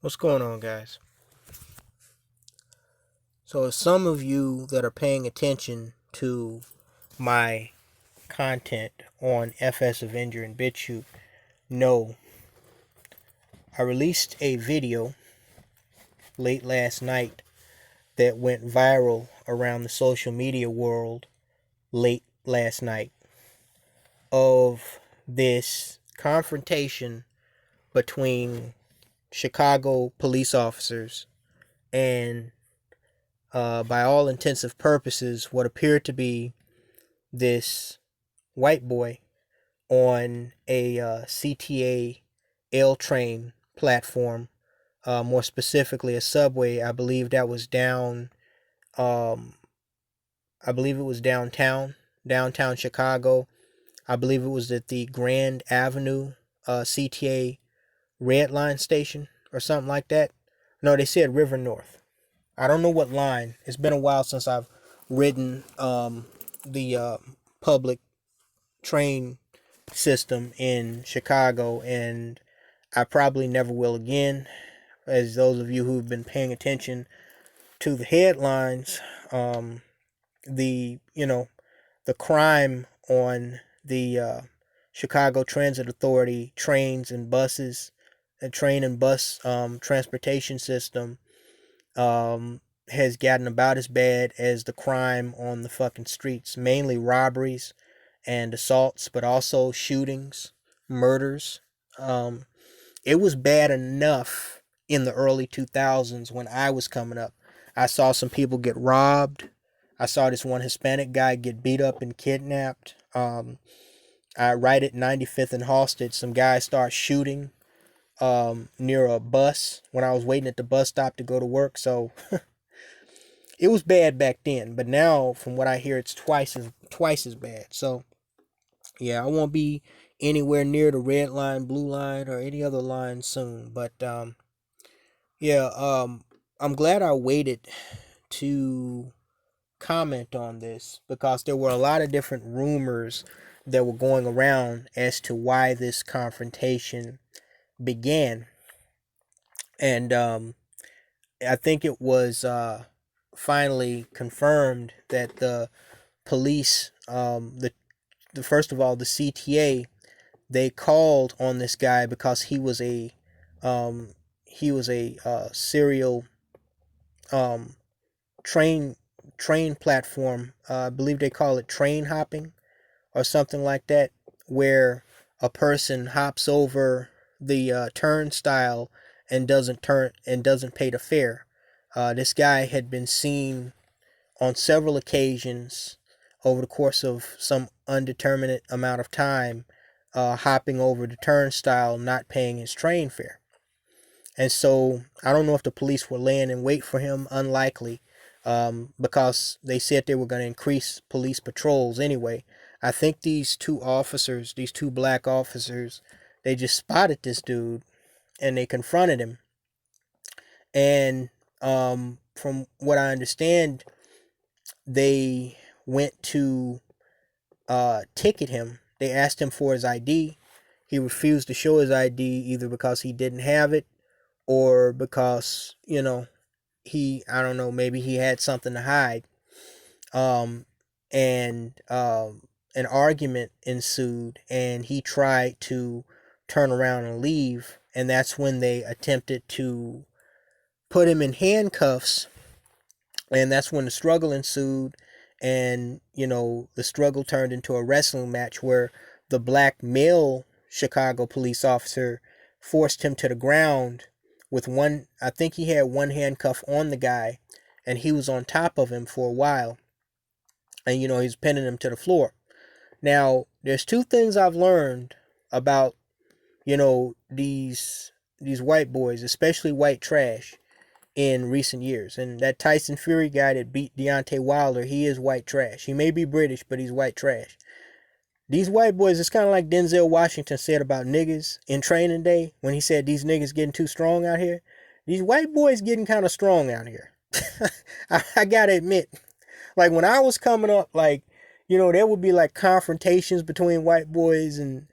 What's going on, guys? So, as some of you that are paying attention to my content on FS Avenger and BitChute know, I released a video late last night that went viral around the social media world late last night of this confrontation between Chicago police officers and, by all intensive purposes, what appeared to be this white boy on a CTA L train platform, more specifically a subway. Um, I believe it was downtown Chicago. I believe it was at the Grand Avenue CTA Red Line station or something like that. No, they said River North. I don't know what line. It's been a while since I've ridden the public train system in Chicago, and I probably never will again. As those of you who've been paying attention to the headlines, the the crime on the Chicago Transit Authority trains and buses, a train and bus transportation system, has gotten about as bad as the crime on the fucking streets. Mainly robberies and assaults, but also shootings, murders. Um, it was bad enough in the early 2000s when I was coming up. I saw some people get robbed. I saw this one Hispanic guy get beat up and kidnapped. Right at 95th and Halsted, some guys start shooting near a bus when I was waiting at the bus stop to go to work. So it was bad back then, but now, from what I hear, it's twice as bad. So yeah, I won't be anywhere near the red line, blue line, or any other line soon. But yeah, I'm glad I waited to comment on this because there were a lot of different rumors that were going around as to why this confrontation began, and I think it was finally confirmed that the police, the first of all, the CTA, they called on this guy because um, he was a serial um, train train platform. I believe they call it train hopping or something like that, where a person hops over the turnstile and doesn't pay the fare. This guy had been seen on several occasions over the course of some undeterminate amount of time, hopping over the turnstile, not paying his train fare. And so I don't know if the police were laying in wait for him. Unlikely, because they said they were going to increase police patrols anyway. I think these two black officers, they just spotted this dude and they confronted him. And from what I understand, they went to ticket him. They asked him for his ID. He refused to show his ID either because he didn't have it or because, I don't know, maybe he had something to hide. Um, and an argument ensued, and he tried to turn around and leave. And that's when they attempted to put him in handcuffs, and that's when the struggle ensued. And the struggle turned into a wrestling match where the black male Chicago police officer forced him to the ground with one. I think he had one handcuff on the guy, and he was on top of him for a while, and he's pinning him to the floor. Now, there's two things I've learned about these white boys, especially white trash, in recent years. And that Tyson Fury guy that beat Deontay Wilder, he is white trash. He may be British, but he's white trash. These white boys, it's kind of like Denzel Washington said about niggas in Training Day when he said these niggas getting too strong out here. These white boys getting kind of strong out here. I gotta admit, like when I was coming up, like there would be like confrontations between white boys and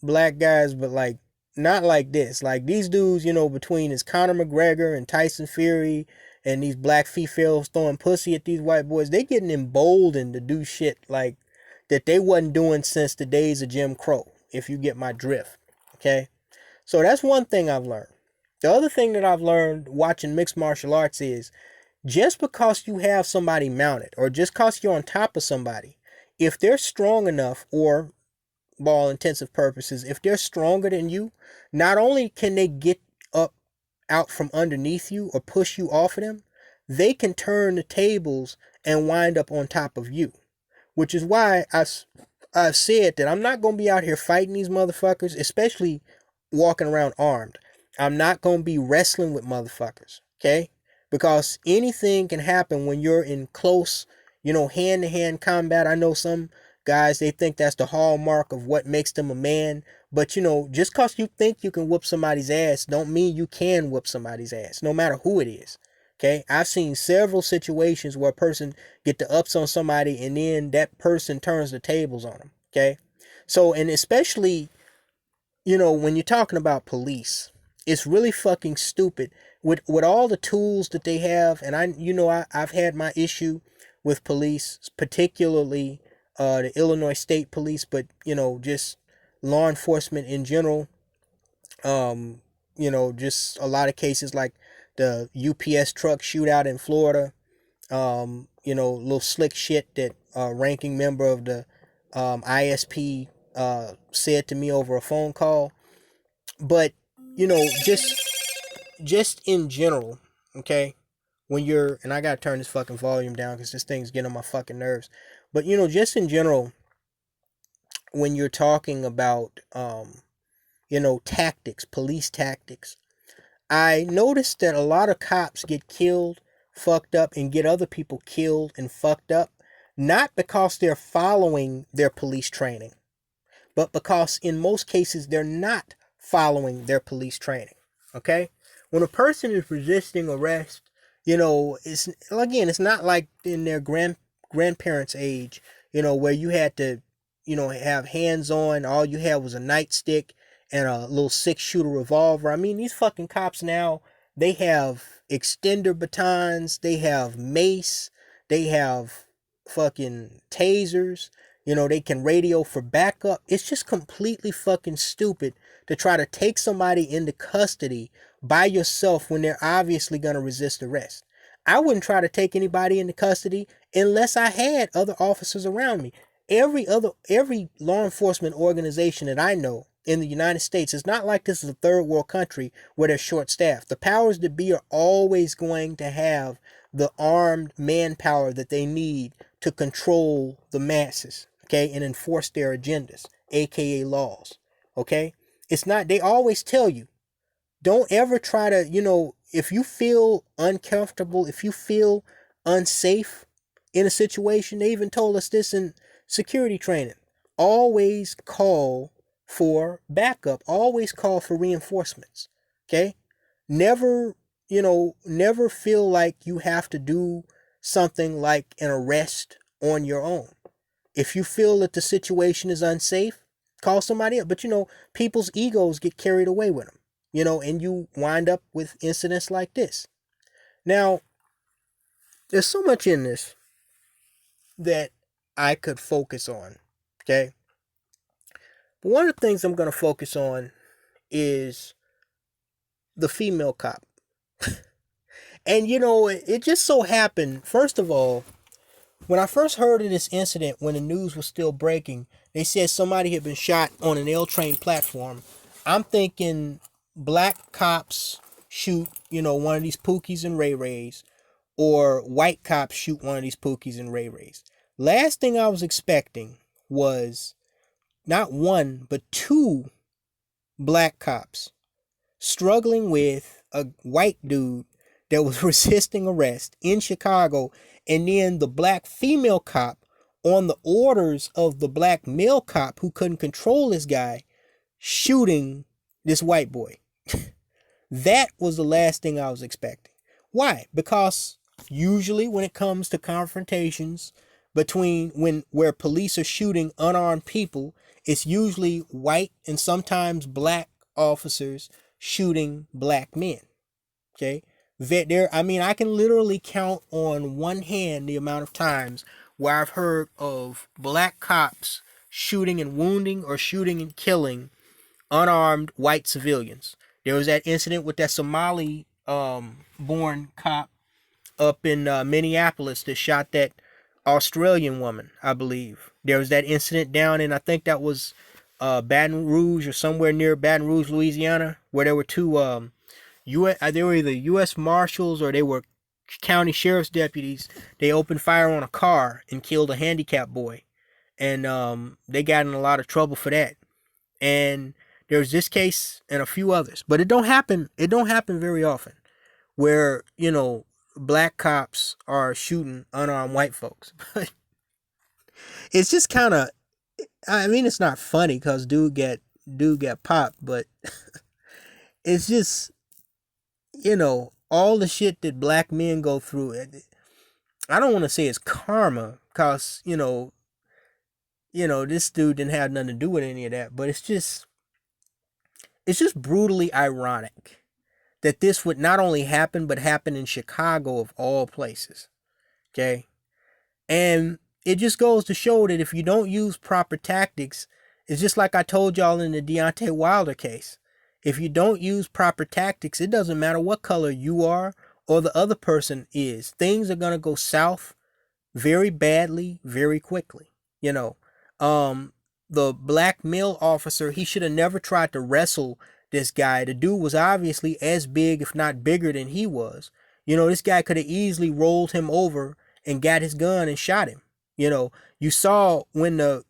black guys, but like not like this. Like these dudes, between this Conor McGregor and Tyson Fury and these black females throwing pussy at these white boys, they getting emboldened to do shit like that they wasn't doing since the days of Jim Crow, if you get my drift. Okay? So that's one thing I've learned. The other thing that I've learned watching mixed martial arts is just because you have somebody mounted or just because you're on top of somebody, if they're strong enough, or by all intensive purposes, if they're stronger than you, not only can they get up out from underneath you or push you off of them, they can turn the tables and wind up on top of you. Which is why I've said that I'm not going to be out here fighting these motherfuckers, especially walking around armed. I'm not going to be wrestling with motherfuckers, okay? Because anything can happen when you're in close, hand-to-hand combat. I know some guys, they think that's the hallmark of what makes them a man. But, just because you think you can whoop somebody's ass don't mean you can whoop somebody's ass, no matter who it is. Okay, I've seen several situations where a person get the ups on somebody and then that person turns the tables on them. Okay, so and especially when you're talking about police, it's really fucking stupid with all the tools that they have. And I've had my issue with police, particularly the Illinois State Police, but just law enforcement in general. Just a lot of cases like the UPS truck shootout in Florida. Little slick shit that a ranking member of the ISP said to me over a phone call. But just in general, okay. When you're, and I gotta turn this fucking volume down because this thing's getting on my fucking nerves. But just in general, when you're talking about tactics, police tactics, I noticed that a lot of cops get killed, fucked up, and get other people killed and fucked up, not because they're following their police training, but because in most cases they're not following their police training. Okay? When a person is resisting arrest, it's not like in their grandparents' age, where you had to, have hands on, all you had was a nightstick and a little 6-shooter revolver. I mean, these fucking cops now, they have extender batons, they have mace, they have fucking tasers, they can radio for backup. It's just completely fucking stupid to try to take somebody into custody by yourself when they're obviously going to resist arrest. I wouldn't try to take anybody into custody unless I had other officers around me. Every law enforcement organization that I know in the United States, it's not like this is a third world country where they're short staffed. The powers that be are always going to have the armed manpower that they need to control the masses, okay, and enforce their agendas, aka laws. Okay? It's not, they always tell you, don't ever try to, if you feel uncomfortable, if you feel unsafe in a situation, they even told us this in security training. Always call for backup, always call for reinforcements. Okay? Never, never feel like you have to do something like an arrest on your own. If you feel that the situation is unsafe, call somebody else. But people's egos get carried away with them, and you wind up with incidents like this. Now, there's so much in this that I could focus on, okay? But one of the things I'm going to focus on is the female cop. And it just so happened, first of all, when I first heard of this incident, when the news was still breaking, they said somebody had been shot on an L-train platform. I'm thinking black cops shoot, one of these Pookies and Ray Rays, or white cops shoot one of these Pookies and Ray Rays. Last thing I was expecting was not one, but two black cops struggling with a white dude that was resisting arrest in Chicago, and then the black female cop, on the orders of the black male cop who couldn't control this guy, shooting this white boy. That was the last thing I was expecting. Why? Because usually when it comes to confrontations where police are shooting unarmed people, it's usually white and sometimes black officers shooting black men. Okay, there. I mean, I can literally count on one hand the amount of times where I've heard of black cops shooting and wounding or shooting and killing unarmed white civilians. There was that incident with that Somali born cop up in Minneapolis that shot that Australian woman, I believe. There was that incident down in, I think that was Baton Rouge or somewhere near Baton Rouge, Louisiana, where there were two they were either U.S. Marshals or they were county sheriff's deputies. They opened fire on a car and killed a handicapped boy, and they got in a lot of trouble for that. And there's this case and a few others, but it don't happen. It don't happen very often where black cops are shooting unarmed white folks. But it's just kind of, I mean, it's not funny because dude get popped, but it's just all the shit that black men go through. I don't want to say it's karma because this dude didn't have nothing to do with any of that, but it's just brutally ironic that this would not only happen but happen in Chicago of all places. Okay? And it just goes to show that if you don't use proper tactics, it's just like I told y'all in the Deontay Wilder case. If you don't use proper tactics, it doesn't matter what color you are or the other person is. Things are going to go south very badly, very quickly. The black male officer, he should have never tried to wrestle this guy. The dude was obviously as big, if not bigger than he was. This guy could have easily rolled him over and got his gun and shot him. You saw when the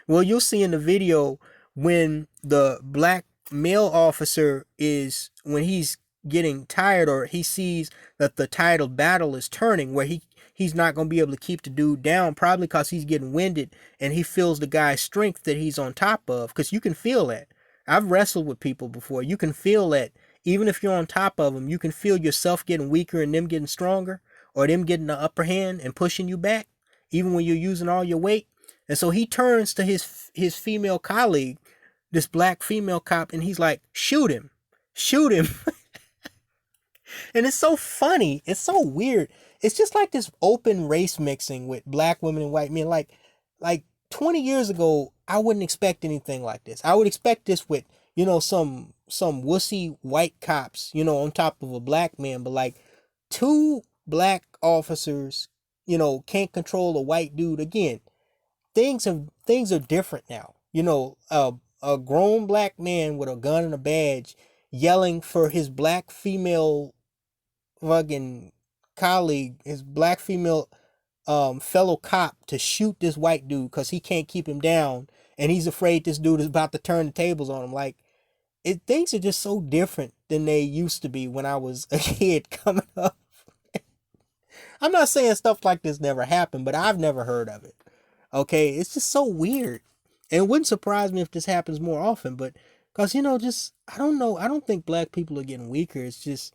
well, you'll see in the video when the black male officer when he's getting tired or he sees that the tide of battle is turning, where he's not going to be able to keep the dude down, probably because he's getting winded and he feels the guy's strength that he's on top of, because you can feel that. I've wrestled with people before. You can feel that. Even if you're on top of them, you can feel yourself getting weaker and them getting stronger, or them getting the upper hand and pushing you back, even when you're using all your weight. And so he turns to his female colleague, this black female cop, and he's like, shoot him. And it's so funny. It's so weird. It's just like this open race mixing with black women and white men. Like 20 years ago, I wouldn't expect anything like this. I would expect this with, some wussy white cops, on top of a black man. But like two black officers, can't control a white dude. Again, things are different now. A grown black man with a gun and a badge yelling for his black female fucking colleague, his black female fellow cop, to shoot this white dude because he can't keep him down and he's afraid this dude is about to turn the tables on him. Like, things are just so different than they used to be when I was a kid coming up. I'm not saying stuff like this never happened, but I've never heard of it. Okay, it's just so weird. And it wouldn't surprise me if this happens more often, but because, just, I don't know. I don't think black people are getting weaker. It's just,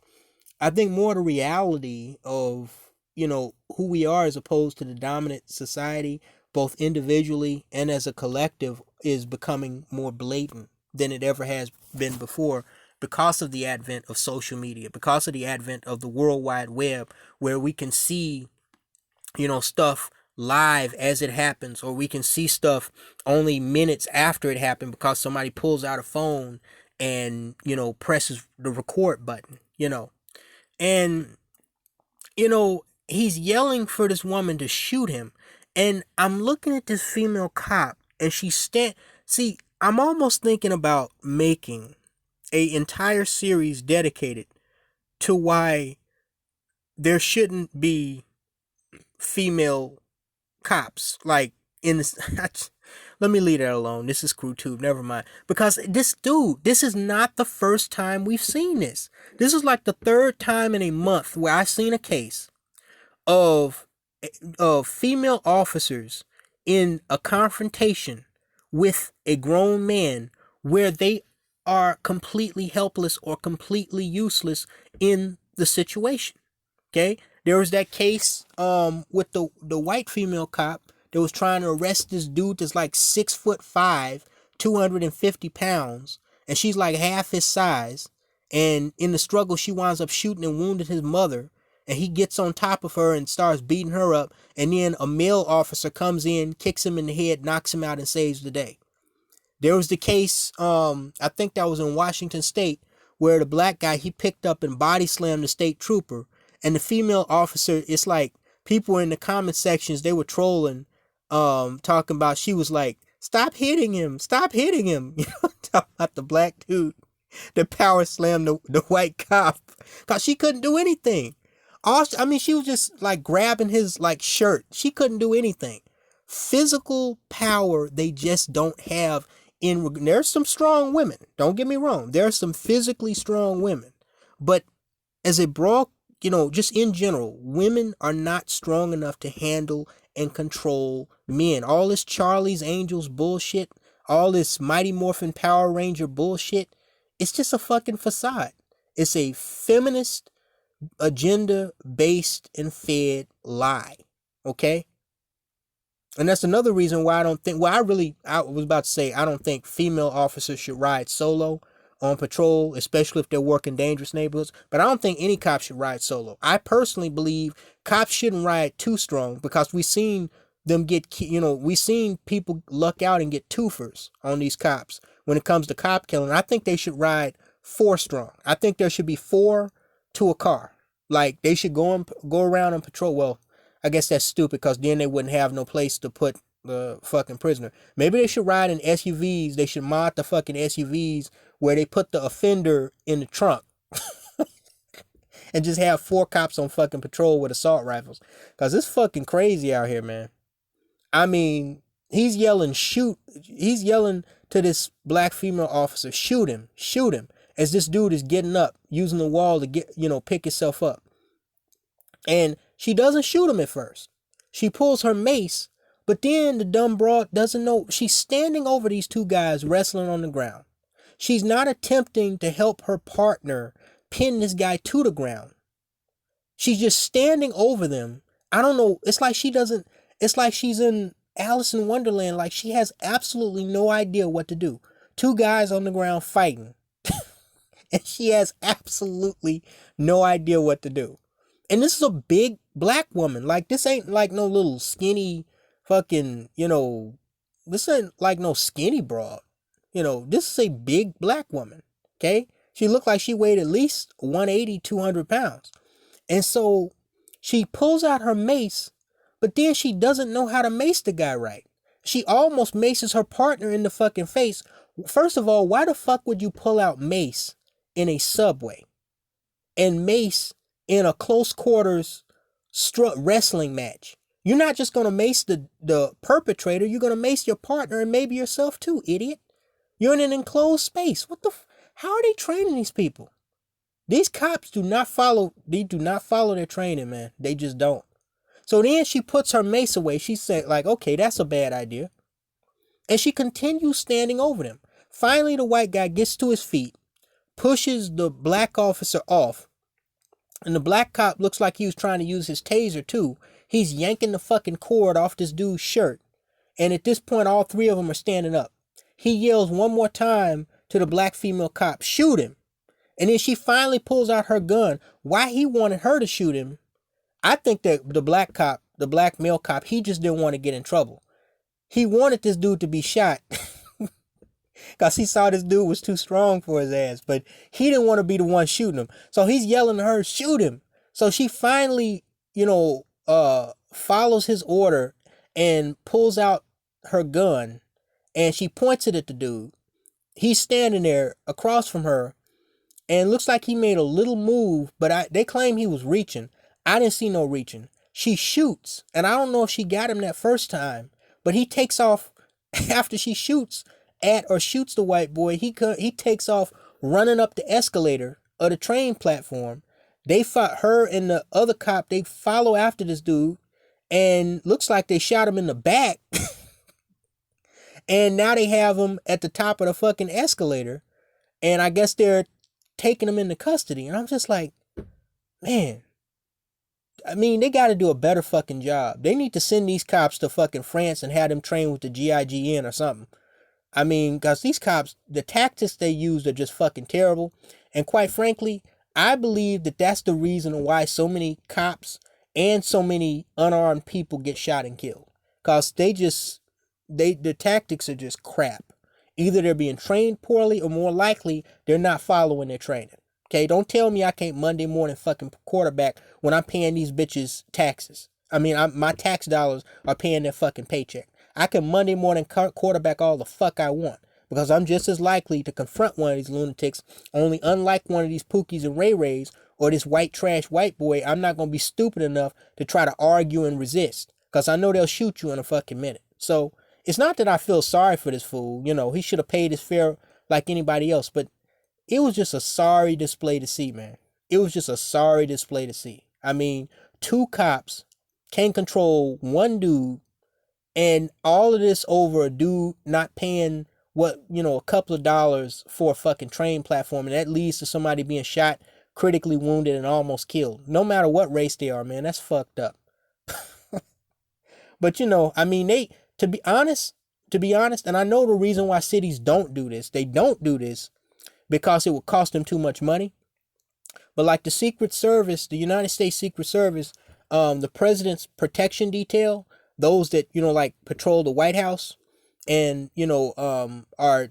I think more the reality of, who we are as opposed to the dominant society, both individually and as a collective, is becoming more blatant than it ever has been before, because of the advent of social media, because of the advent of the World Wide Web, where we can see, stuff live as it happens, or we can see stuff only minutes after it happened because somebody pulls out a phone and, presses the record button, and, he's yelling for this woman to shoot him. And I'm looking at this female cop and see, I'm almost thinking about making a entire series dedicated to why there shouldn't be female cops. Like, in this, let me leave that alone. This is Crew Tube. Never mind. Because this is not the first time we've seen this. This is like the third time in a month where I've seen a case of female officers in a confrontation with a grown man where they are completely helpless or completely useless in the situation. Okay? There was that case with the white female cop that was trying to arrest this dude that's like 6'5", 250 pounds, and she's like half his size. And in the struggle, she winds up shooting and wounding his mother. And he gets on top of her and starts beating her up. And then a male officer comes in, kicks him in the head, knocks him out, and saves the day. There was the case, I think that was in Washington State, where the black guy, he picked up and body slammed the state trooper. And the female officer, it's like people in the comment sections, they were trolling, talking about, she was like, stop hitting him, stop hitting him. You know, talking about the black dude that power slammed the white cop. Because she couldn't do anything. I mean, she was just like grabbing his like shirt. She couldn't do anything. Physical power, they just don't have. There's some strong women, don't get me wrong, there's some physically strong women, but as a broad, just in general, women are not strong enough to handle and control men. All this Charlie's Angels bullshit, all this Mighty Morphin Power Ranger bullshit, it's just a fucking facade. It's a feminist agenda based and fed lie. Okay. And that's another reason why I don't think, I was about to say, I don't think female officers should ride solo on patrol, especially if they're working dangerous neighborhoods. But I don't think any cop should ride solo. I personally believe cops shouldn't ride too strong, because we've seen them we've seen people luck out and get twofers on these cops when it comes to cop killing. I think they should ride 4 strong. I think there should be 4 to a car. Like, they should go around and patrol. Well, I guess that's stupid, because then they wouldn't have no place to put the fucking prisoner. Maybe they should ride in SUVs. They should mod the fucking SUVs where they put the offender in the trunk and just have 4 cops on fucking patrol with assault rifles. Because it's fucking crazy out here, man. I mean, he's yelling, shoot. He's yelling to this black female officer, shoot him, as this dude is getting up, using the wall to pick himself up. And she doesn't shoot him at first. She pulls her mace, but then the dumb broad doesn't know. She's standing over these 2 guys wrestling on the ground. She's not attempting to help her partner pin this guy to the ground. She's just standing over them. I don't know. It's like she's in Alice in Wonderland. Like, she has absolutely no idea what to do. 2 guys on the ground fighting. And she has absolutely no idea what to do. And this is a big black woman. Like, this ain't like no little skinny fucking, this ain't like no skinny broad. This is a big black woman. Okay? She looked like she weighed at least 180, 200 pounds. And so she pulls out her mace, but then she doesn't know how to mace the guy right. She almost maces her partner in the fucking face. First of all, why the fuck would you pull out mace in a subway and mace in a close quarters wrestling match? You're not just going to mace the perpetrator. You're going to mace your partner and maybe yourself too, idiot. You're in an enclosed space. How are they training these people? These cops do not follow their training, man. They just don't. So then she puts her mace away. She said, like, okay, that's a bad idea. And she continues standing over them. Finally, the white guy gets to his feet, pushes the black officer off, and the black cop looks like he was trying to use his taser too. He's yanking the fucking cord off this dude's shirt. And at this point, all 3 of them are standing up. He yells one more time to the black female cop, shoot him. And then she finally pulls out her gun. Why he wanted her to shoot him, I think that the black male cop, he just didn't want to get in trouble. He wanted this dude to be shot because he saw this dude was too strong for his ass, but he didn't want to be the one shooting him. So he's yelling at her, shoot him. So she finally, follows his order and pulls out her gun, and she points it at the dude. He's standing there across from her, and looks like he made a little move, but they claim he was reaching. I didn't see no reaching. She shoots, and I don't know if she got him that first time, but he takes off after she shoots the white boy. He takes off running up the escalator of the train platform. They fought her and the other cop. They follow after this dude, and looks like they shot him in the back. And now they have him at the top of the fucking escalator, and I guess they're taking him into custody. And I'm just like, man, I mean, they got to do a better fucking job. They need to send these cops to fucking France and have them train with the GIGN or something. I mean, because these cops, the tactics they use are just fucking terrible. And quite frankly, I believe that that's the reason why so many cops and so many unarmed people get shot and killed. Because the tactics are just crap. Either they're being trained poorly or more likely they're not following their training. Okay, don't tell me I can't Monday morning fucking quarterback when I'm paying these bitches taxes. I mean, my tax dollars are paying their fucking paycheck. I can Monday morning quarterback all the fuck I want because I'm just as likely to confront one of these lunatics. Only unlike one of these Pookies and Ray Rays or this white trash white boy, I'm not gonna be stupid enough to try to argue and resist because I know they'll shoot you in a fucking minute. So it's not that I feel sorry for this fool. You know, he should have paid his fare like anybody else, but it was just a sorry display to see, man. It was just a sorry display to see. I mean, two cops can't control one dude, and all of this over a dude not paying what, a couple of dollars for a fucking train platform, and that leads to somebody being shot, critically wounded, and almost killed. No matter what race they are, man, that's fucked up. But I mean, to be honest, and I know the reason why cities don't do this. They don't do this because it would cost them too much money. But like the Secret Service, the United States Secret Service, the president's protection detail, those that, like patrol the White House and, are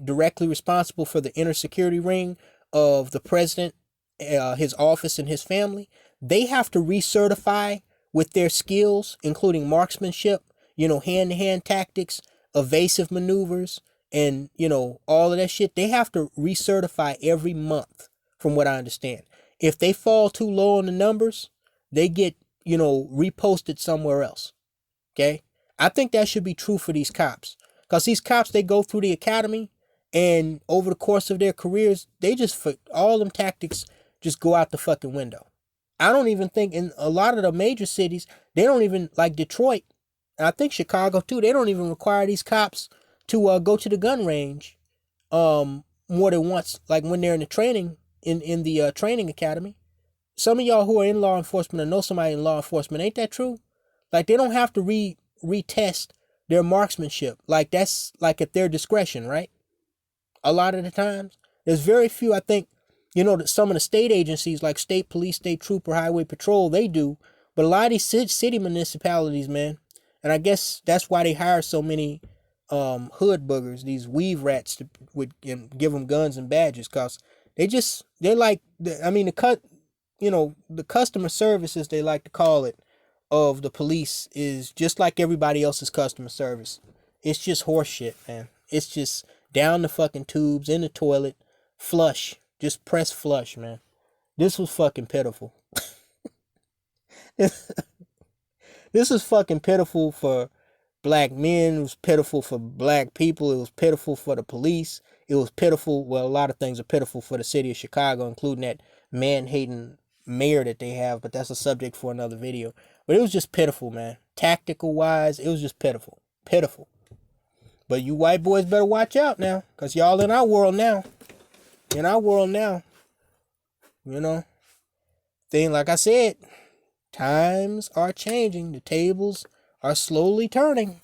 directly responsible for the inner security ring of the president, his office, and his family, they have to recertify with their skills, including marksmanship, hand-to-hand tactics, evasive maneuvers, and, all of that shit. They have to recertify every month, from what I understand. If they fall too low on the numbers, they get, reposted somewhere else. Okay? I think that should be true for these cops. Because these cops, they go through the academy, and over the course of their careers, all them tactics just go out the fucking window. I don't even think in a lot of the major cities, they don't even, like Detroit, and I think Chicago too, they don't even require these cops to go to the gun range more than once, like when they're in the training, in the training academy. Some of y'all who are in law enforcement or know somebody in law enforcement, ain't that true? Like, they don't have to retest their marksmanship. Like, that's like at their discretion, right? A lot of the times. There's very few, I think, that some of the state agencies like state police, state trooper, highway patrol, they do. But a lot of these city municipalities, man, and I guess that's why they hire so many hood boogers, these weave rats, and give them guns and badges, because they're like, I mean, the customer service, as they like to call it, of the police is just like everybody else's customer service. It's just horse shit, man. It's just down the fucking tubes, in the toilet, flush. Just press flush, man. This was fucking pitiful. This is fucking pitiful for black men. It was pitiful for black people. It was pitiful for the police. It was pitiful. Well, a lot of things are pitiful for the city of Chicago, including that man-hating mayor that they have, but that's a subject for another video. But it was just pitiful, man. Tactical wise, it was just pitiful. Pitiful. But you white boys better watch out now, because y'all in our world now. In our world now. Thing, like I said, times are changing. The tables are slowly turning.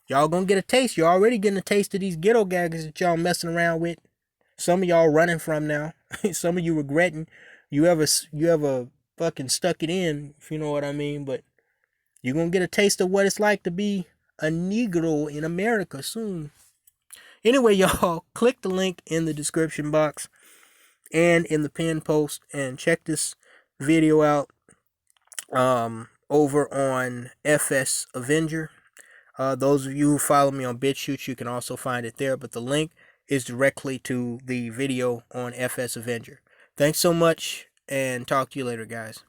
Y'all gonna get a taste. You're already getting a taste of these ghetto gaggers that y'all messing around with. Some of y'all running from now. Some of you regretting you ever fucking stuck it in, if you know what I mean. But you're gonna get a taste of what it's like to be a Negro in America soon. Anyway, y'all, click the link in the description box and in the pinned post and check this video out over on FS Avenger. Those of you who follow me on BitChute, you can also find it there, but the link is directly to the video on FS Avenger. Thanks so much, and talk to you later, guys.